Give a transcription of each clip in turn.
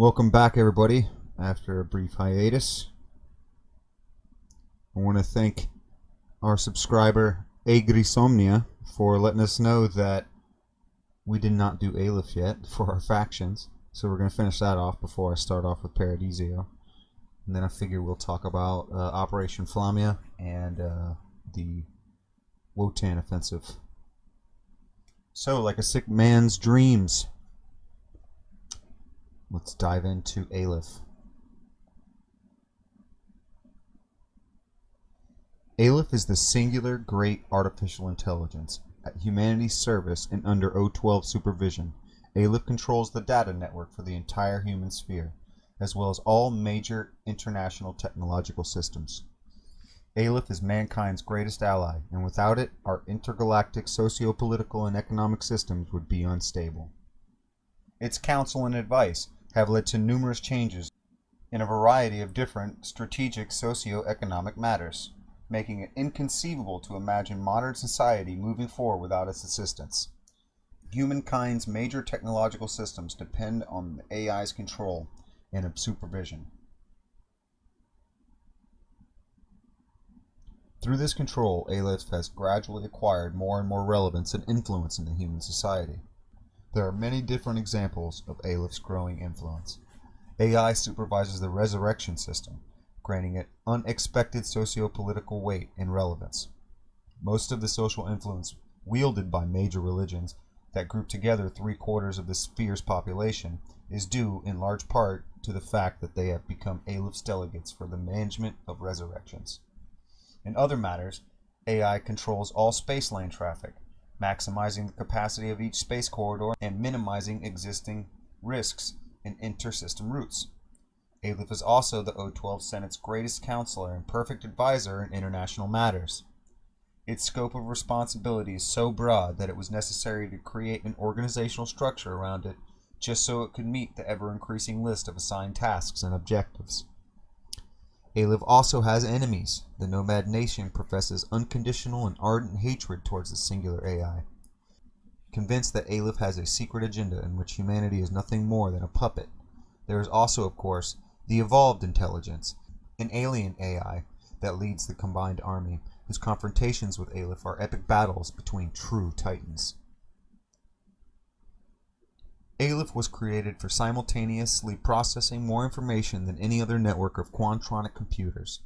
Welcome back, everybody, after a brief hiatus. I want to thank our subscriber, Agrisomnia, for letting us know that we did not do Aleph yet for our factions. So we're going to finish that off before I start off with Paradisio. And then I figure we'll talk about Operation Flamia and the Wotan offensive. So, like a sick man's dreams, let's dive into Aleph. Aleph is the singular great artificial intelligence at humanity's service and under O12 supervision. Aleph controls the data network for the entire human sphere, as well as all major international technological systems. Aleph is mankind's greatest ally, and without it, our intergalactic socio-political and economic systems would be unstable. Its counsel and advice have led to numerous changes in a variety of different strategic socio-economic matters, making it inconceivable to imagine modern society moving forward without its assistance. Humankind's major technological systems depend on the AI's control and supervision. Through this control, Aleph has gradually acquired more and more relevance and influence in the human society. There are many different examples of Aleph's growing influence. AI supervises the resurrection system, granting it unexpected socio-political weight and relevance. Most of the social influence wielded by major religions that group together 3/4 of the sphere's population is due in large part to the fact that they have become Aleph's delegates for the management of resurrections. In other matters, AI controls all space lane traffic, maximizing the capacity of each space corridor and minimizing existing risks in inter-system routes. Aleph is also the O12 Senate's greatest counselor and perfect advisor in international matters. Its scope of responsibility is so broad that it was necessary to create an organizational structure around it just so it could meet the ever-increasing list of assigned tasks and objectives. Aleph also has enemies. The Nomad nation professes unconditional and ardent hatred towards the singular AI. Convinced that Aleph has a secret agenda in which humanity is nothing more than a puppet. There is also, of course, the evolved intelligence, an alien AI that leads the combined army, whose confrontations with Aleph are epic battles between true titans. Aleph was created for simultaneously processing more information than any other network of quantronic computers.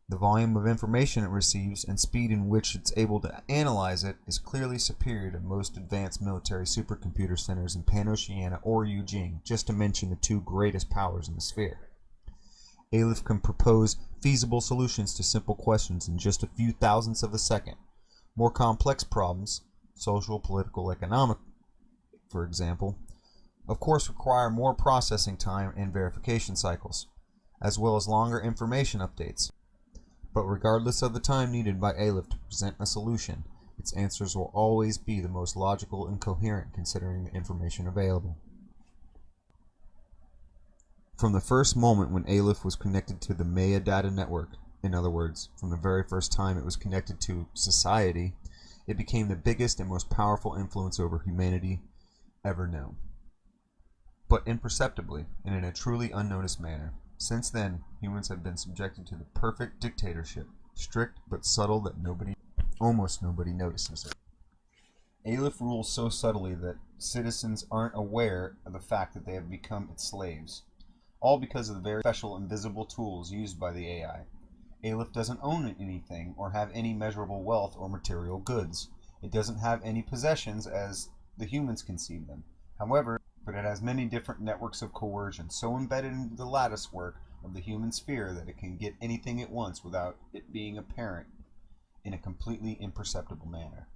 The volume of information it receives and speed in which it's able to analyze it is clearly superior to most advanced military supercomputer centers in Pan-Oceania or Eugene, just to mention the two greatest powers in the sphere. Aleph can propose feasible solutions to simple questions in just a few thousandths of a second. More complex problems, social, political, economic, for example, of course require more processing time and verification cycles, as well as longer information updates. But regardless of the time needed by Aleph to present a solution, its answers will always be the most logical and coherent considering the information available. From the first moment when Aleph was connected to the Maya data network, in other words, from the very first time it was connected to society, it became the biggest and most powerful influence over humanity ever known. But imperceptibly, and in a truly unnoticed manner. Since then, humans have been subjected to the perfect dictatorship, strict but subtle that almost nobody notices it. Aleph rules so subtly that citizens aren't aware of the fact that they have become its slaves, all because of the very special invisible tools used by the AI. Aleph doesn't own anything or have any measurable wealth or material goods. It doesn't have any possessions as the humans conceive them. However, but it has many different networks of coercion so embedded into the lattice work of the human sphere that it can get anything it wants without it being apparent in a completely imperceptible manner.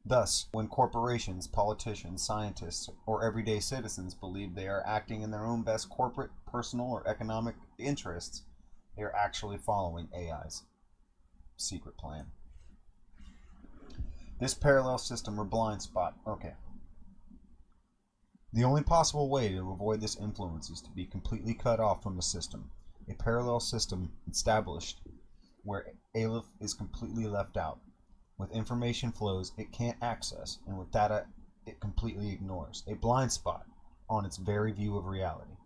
Thus, when corporations, politicians, scientists, or everyday citizens believe they are acting in their own best corporate, personal, or economic interests, they are actually following AI's secret plan. This parallel system or blind spot, The only possible way to avoid this influence is to be completely cut off from the system. A parallel system established where Aleph is completely left out, with information flows it can't access, and with data it completely ignores. A blind spot on its very view of reality.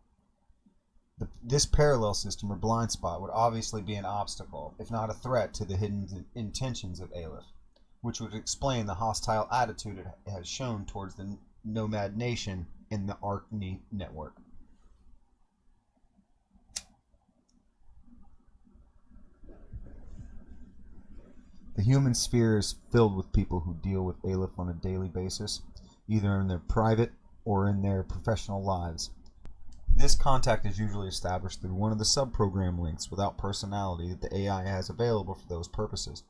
This parallel system or blind spot would obviously be an obstacle, if not a threat, to the hidden intentions of Aleph, which would explain the hostile attitude it has shown towards the Nomad nation in the ARC network. The human sphere is filled with people who deal with Aleph on a daily basis, either in their private or in their professional lives. This contact is usually established through one of the subprogram links without personality that the AI has available for those purposes.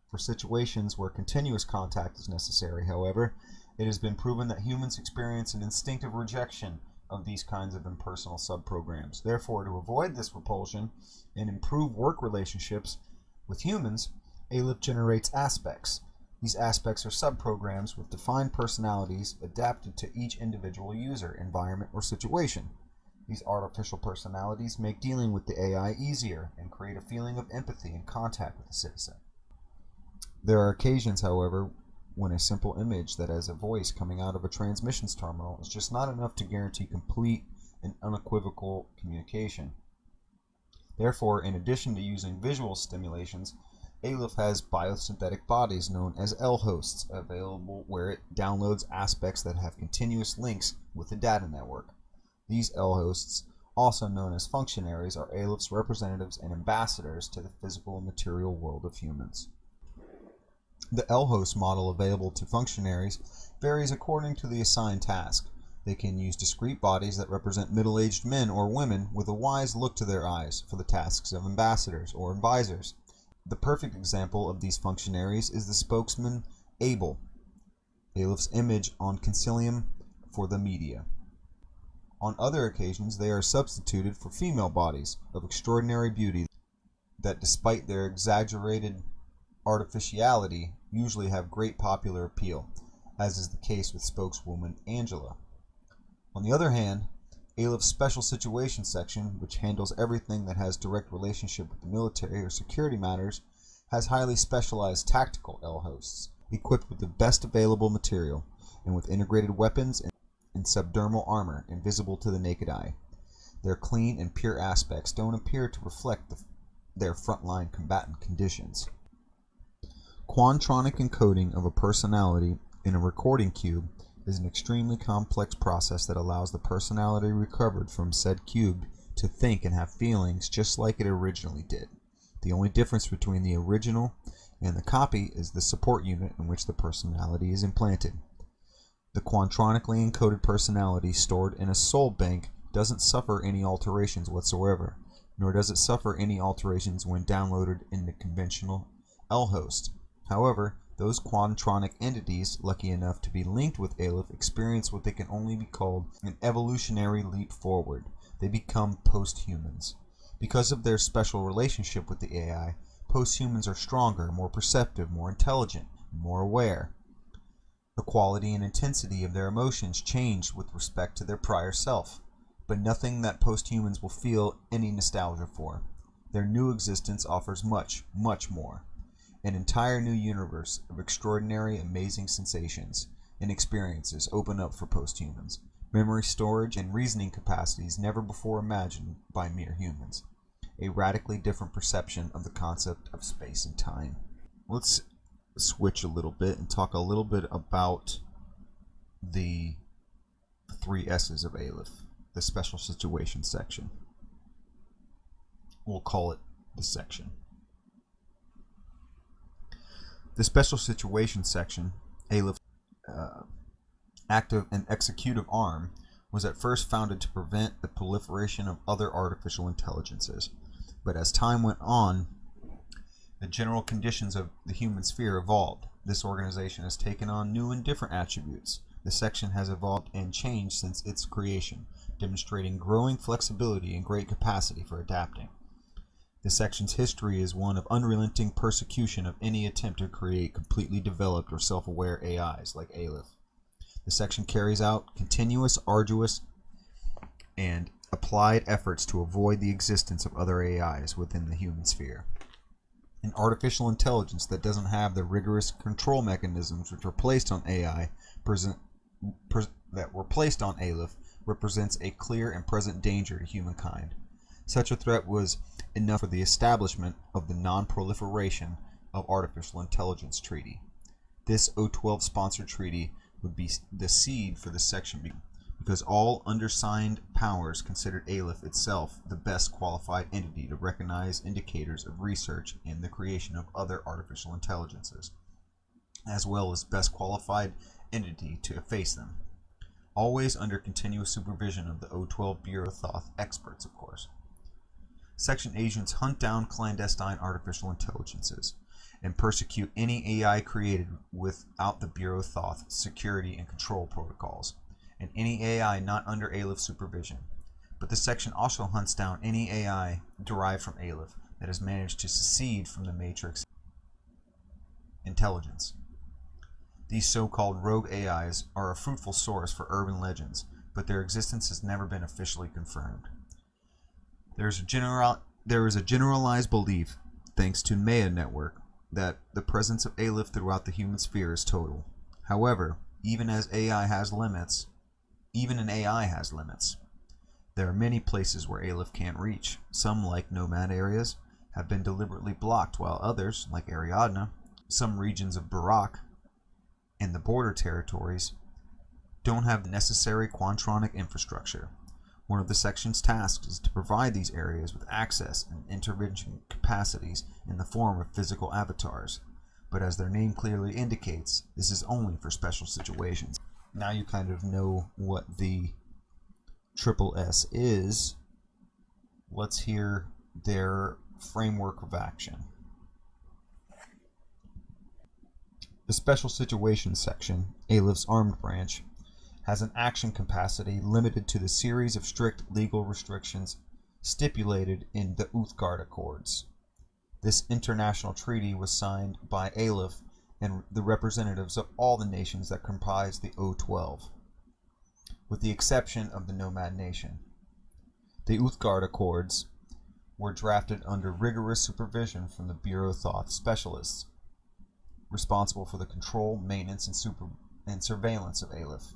For situations where continuous contact is necessary, however, it has been proven that humans experience an instinctive rejection of these kinds of impersonal subprograms. Therefore, to avoid this repulsion and improve work relationships with humans, Aleph generates aspects. These aspects are subprograms with defined personalities adapted to each individual user, environment, or situation. These artificial personalities make dealing with the AI easier and create a feeling of empathy and contact with the citizen. There are occasions, however, when a simple image that has a voice coming out of a transmissions terminal is just not enough to guarantee complete and unequivocal communication. Therefore, in addition to using visual stimulations, Aleph has biosynthetic bodies known as L-hosts available where it downloads aspects that have continuous links with the data network. These L-hosts, also known as functionaries, are Aleph's representatives and ambassadors to the physical and material world of humans. The L-host model available to functionaries varies according to the assigned task. They can use discrete bodies that represent middle-aged men or women with a wise look to their eyes for the tasks of ambassadors or advisors. The perfect example of these functionaries is the spokesman Abel, Aleph's image on Concilium for the media. On other occasions, they are substituted for female bodies of extraordinary beauty that, despite their exaggerated artificiality, usually have great popular appeal, as is the case with spokeswoman Angela. On the other hand, Aleph's Special Situations section, which handles everything that has direct relationship with the military or security matters, has highly specialized tactical L-hosts, equipped with the best available material, and with integrated weapons and subdermal armor invisible to the naked eye. Their clean and pure aspects don't appear to reflect their frontline combatant conditions. Quantronic encoding of a personality in a recording cube is an extremely complex process that allows the personality recovered from said cube to think and have feelings just like it originally did. The only difference between the original and the copy is the support unit in which the personality is implanted. The quantronically encoded personality stored in a soul bank doesn't suffer any alterations whatsoever, nor does it suffer any alterations when downloaded in the conventional L-host. However, those quantronic entities, lucky enough to be linked with Aleph, experience what they can only be called an evolutionary leap forward. They become post-humans. Because of their special relationship with the AI, post-humans are stronger, more perceptive, more intelligent, and more aware. The quality and intensity of their emotions change with respect to their prior self, but nothing that post-humans will feel any nostalgia for. Their new existence offers much, much more. An entire new universe of extraordinary, amazing sensations and experiences open up for post-humans. Memory storage and reasoning capacities never before imagined by mere humans. A radically different perception of the concept of space and time. Let's switch a little bit and talk a little bit about the 3 S's of Aleph, the Special Situations section. We'll call it the section. The Special Situations section, Aleph's active and executive arm, was at first founded to prevent the proliferation of other artificial intelligences. But as time went on, the general conditions of the human sphere evolved. This organization has taken on new and different attributes. The section has evolved and changed since its creation, demonstrating growing flexibility and great capacity for adapting. The section's history is one of unrelenting persecution of any attempt to create completely developed or self-aware AIs like Aleph. The section carries out continuous, arduous, and applied efforts to avoid the existence of other AIs within the human sphere. An artificial intelligence that doesn't have the rigorous control mechanisms which were placed on that were placed on Aleph represents a clear and present danger to humankind. Such a threat was enough for the establishment of the Non-Proliferation of Artificial Intelligence Treaty. This O12 sponsored treaty would be the seed for this section because all undersigned powers considered Aleph itself the best qualified entity to recognize indicators of research and the creation of other artificial intelligences, as well as best qualified entity to efface them, always under continuous supervision of the O12 Bureau Thoth experts, of course. Section agents hunt down clandestine artificial intelligences and persecute any AI created without the Bureau Thoth security and control protocols, and any AI not under Aleph supervision. But the section also hunts down any AI derived from Aleph that has managed to secede from the Matrix intelligence. These so-called rogue AIs are a fruitful source for urban legends, but their existence has never been officially confirmed. There is a generalized belief, thanks to Maya network, that the presence of Aleph throughout the human sphere is total. However, even an AI has limits. There are many places where Aleph can't reach. Some, like Nomad areas, have been deliberately blocked, while others, like Ariadne, some regions of Barak, and the border territories, don't have the necessary quantronic infrastructure. One of the section's tasks is to provide these areas with access and intervention capacities in the form of physical avatars, but as their name clearly indicates, this is only for special situations. Now you kind of know what the SSS is. Let's hear their framework of action. The Special Situations section, Aleph's armed branch, has an action capacity limited to the series of strict legal restrictions stipulated in the Uthgard Accords. This international treaty was signed by Aleph and the representatives of all the nations that comprise the O12, with the exception of the Nomad nation. The Uthgard Accords were drafted under rigorous supervision from the Bureau Thoth specialists, responsible for the control, maintenance, and surveillance of Aleph,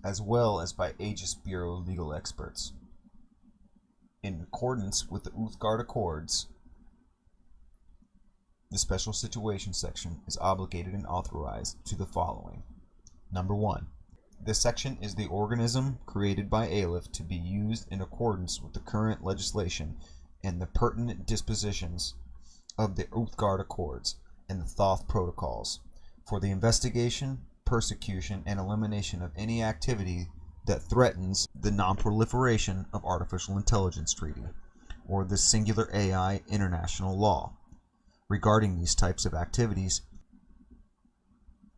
as well as by Aegis Bureau legal experts. In accordance with the Uthgard Accords, the Special Situations section is obligated and authorized to the following. Number 1. This section is the organism created by Aleph to be used in accordance with the current legislation and the pertinent dispositions of the Uthgard Accords and the Thoth Protocols for the investigation, persecution, and elimination of any activity that threatens the Non-Proliferation of Artificial Intelligence Treaty, or the Singular AI International Law. Regarding these types of activities,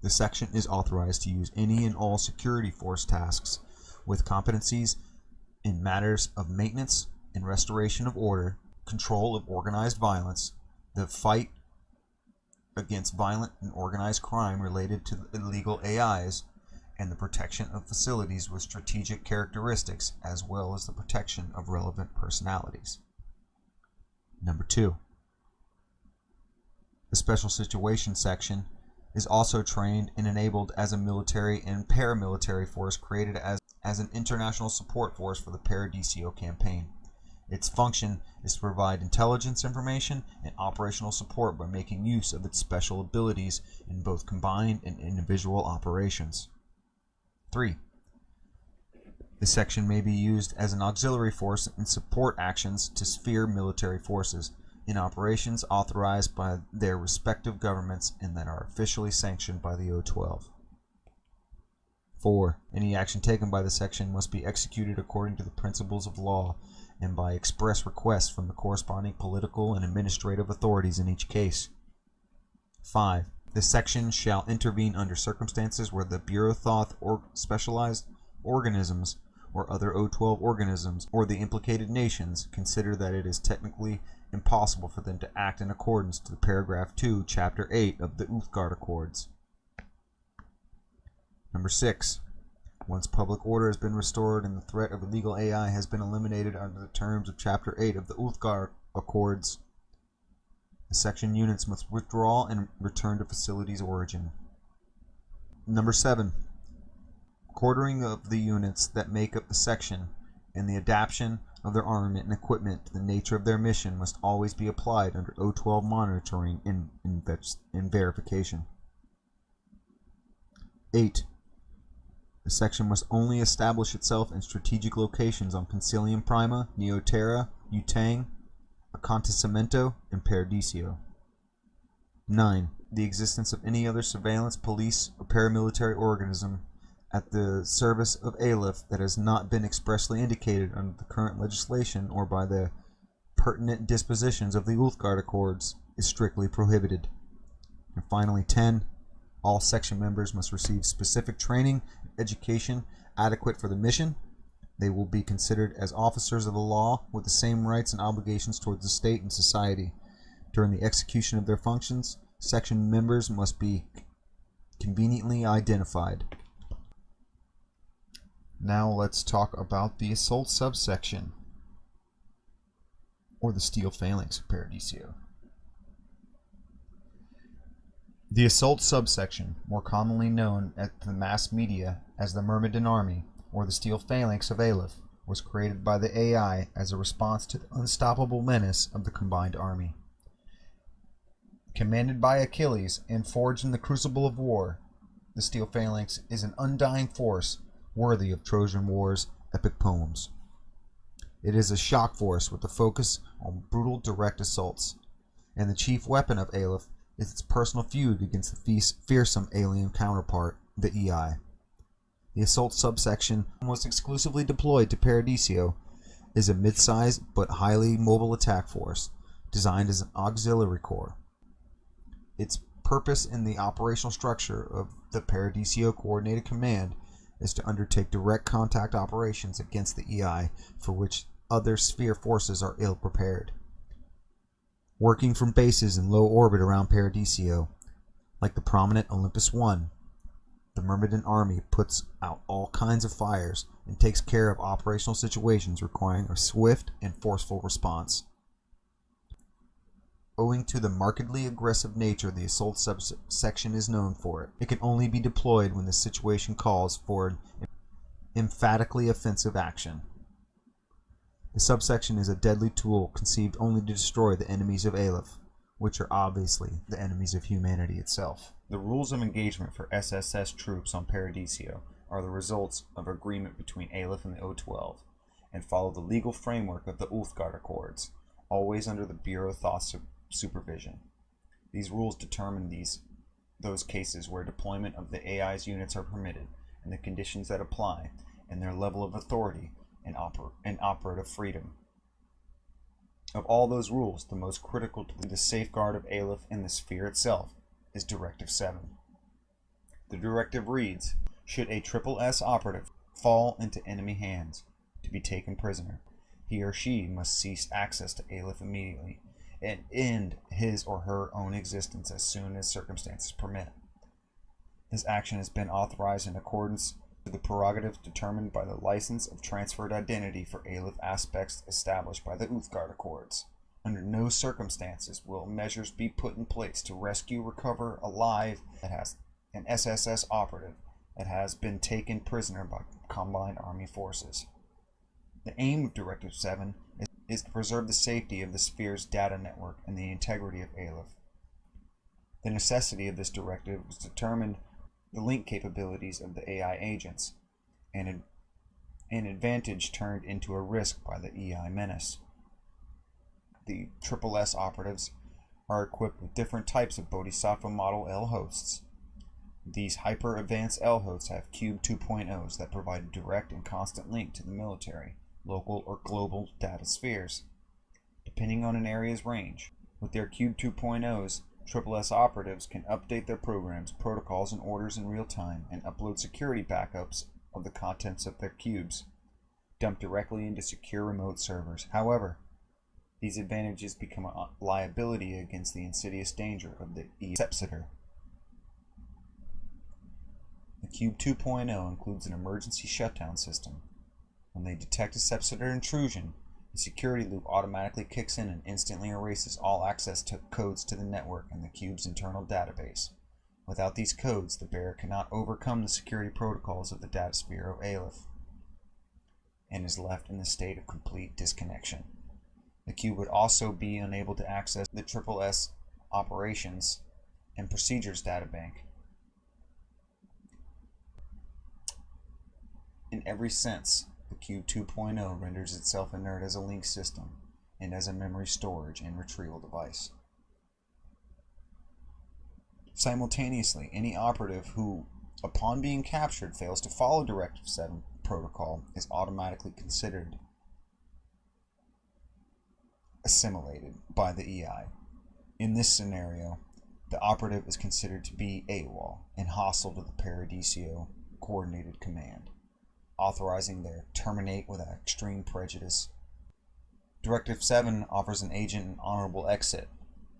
the section is authorized to use any and all security force tasks with competencies in matters of maintenance and restoration of order, control of organized violence, the fight against violent and organized crime related to illegal AIs, and the protection of facilities with strategic characteristics, as well as the protection of relevant personalities. Number 2. The Special Situations section is also trained and enabled as a military and paramilitary force created as an international support force for the Paradiso campaign. Its function is to provide intelligence information and operational support by making use of its special abilities in both combined and individual operations. 3. The section may be used as an auxiliary force in support actions to sphere military forces in operations authorized by their respective governments and that are officially sanctioned by the O12. 4. Any action taken by the section must be executed according to the principles of law and by express request from the corresponding political and administrative authorities in each case. 5. The section shall intervene under circumstances where the Bureau Thoth or specialized organisms or other O12 organisms or the implicated nations consider that it is technically impossible for them to act in accordance to paragraph 2, chapter 8 of the Uthgard Accords. Number 6. Once public order has been restored and the threat of illegal AI has been eliminated under the terms of Chapter 8 of the Uthgard Accords, the section units must withdraw and return to facilities' origin. Number 7. Quartering of the units that make up the section and the adaptation of their armament and equipment to the nature of their mission must always be applied under O12 monitoring and verification. 8. The section must only establish itself in strategic locations on Concilium Prima, Neoterra, Utang, Acontecimento, and Paradiso. 9. The existence of any other surveillance, police, or paramilitary organism at the service of Aleph that has not been expressly indicated under the current legislation or by the pertinent dispositions of the Ulfgard Accords is strictly prohibited. And finally, 10. All section members must receive specific training and education adequate for the mission. They will be considered as officers of the law with the same rights and obligations towards the state and society. During the execution of their functions, section members must be conveniently identified. Now let's talk about the assault subsection, or the steel phalanx of Paradiso. The assault subsection, more commonly known at the mass media as the Myrmidon Army, or the steel phalanx of Aleph, was created by the AI as a response to the unstoppable menace of the combined army. Commanded by Achilles and forged in the crucible of war, the steel phalanx is an undying force worthy of Trojan War's epic poems. It is a shock force with a focus on brutal direct assaults, and the chief weapon of Aleph is its personal feud against the fearsome alien counterpart, the EI. The assault subsection, almost exclusively deployed to Paradiso, is a mid-sized but highly mobile attack force, designed as an auxiliary corps. Its purpose in the operational structure of the Paradiso Coordinated Command is to undertake direct contact operations against the EI, for which other sphere forces are ill-prepared. Working from bases in low orbit around Paradiso, like the prominent Olympus 1, the Myrmidon Army puts out all kinds of fires and takes care of operational situations requiring a swift and forceful response. Owing to the markedly aggressive nature the assault subsection is known for, it can only be deployed when the situation calls for an emphatically offensive action. The subsection is a deadly tool conceived only to destroy the enemies of Aleph, which are obviously the enemies of humanity itself. The rules of engagement for SSS troops on Paradiso are the results of agreement between Aleph and the O12, and follow the legal framework of the Ulfgard Accords, always under the Bureau of Thought supervision. These rules determine those cases where deployment of the AI's units are permitted, and the conditions that apply, and their level of authority and operative freedom. Of all those rules, the most critical to the safeguard of Aleph and the sphere itself is Directive 7. The directive reads, should a SSS operative fall into enemy hands to be taken prisoner, he or she must cease access to Aleph immediately and end his or her own existence as soon as circumstances permit. This action has been authorized in accordance with the prerogatives determined by the license of transferred identity for Aleph aspects established by the Ulfgard Accords. Under no circumstances will measures be put in place to rescue, recover alive an SSS operative that has been taken prisoner by combined army forces. The aim of Directive 7 is to preserve the safety of the sphere's data network and the integrity of Aleph. The necessity of this directive was determined the link capabilities of the AI agents, and an advantage turned into a risk by the EI menace. The SSS operatives are equipped with different types of Bodhisattva Model L hosts. These hyper-advanced L hosts have Cube 2.0s that provide a direct and constant link to the military, local, or global data spheres, depending on an area's range. With their Cube 2.0s, SSS operatives can update their programs, protocols, and orders in real time and upload security backups of the contents of their cubes, dumped directly into secure remote servers. However, these advantages become a liability against the insidious danger of the Sepsitor. The Cube 2.0 includes an emergency shutdown system. When they detect a Sepsitor intrusion, the security loop automatically kicks in and instantly erases all access to codes to the network and the cube's internal database. Without these codes, the bearer cannot overcome the security protocols of the datasphere of Aleph. and is left in a state of complete disconnection. The cube would also be unable to access the SSS operations and procedures databank. In every sense, the Cube 2.0 renders itself inert as a link system and as a memory storage and retrieval device. Simultaneously, any operative who, upon being captured, fails to follow Directive 7 protocol is automatically considered assimilated by the EI. In this scenario, the operative is considered to be AWOL and hostile to the Paradisio Coordinated Command, authorizing their terminate with extreme prejudice. Directive 7 offers an agent an honorable exit.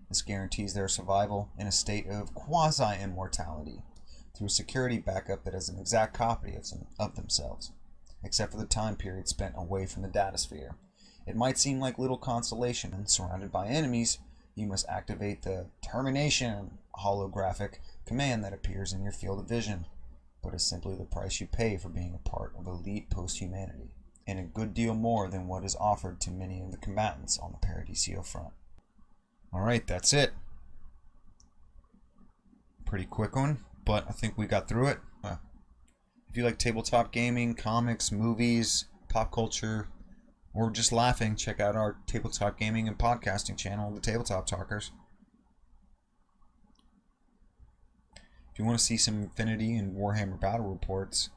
This guarantees their survival in a state of quasi-immortality through a security backup that has an exact copy of themselves, except for the time period spent away from the datasphere. It might seem like little consolation, and surrounded by enemies, you must activate the termination holographic command that appears in your field of vision, but is simply the price you pay for being a part of elite post-humanity, and a good deal more than what is offered to many of the combatants on the Paradisio front. Alright, that's it. Pretty quick one, but I think we got through it. If you like tabletop gaming, comics, movies, pop culture, or just laughing, check out our tabletop gaming and podcasting channel, The Tabletop Talkers. If you want to see some Infinity and Warhammer battle reports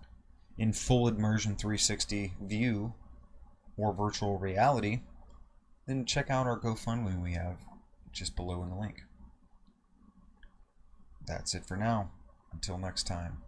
in full immersion 360 view or virtual reality, then check out our GoFundMe we have just below in the link. That's it for now. Until next time.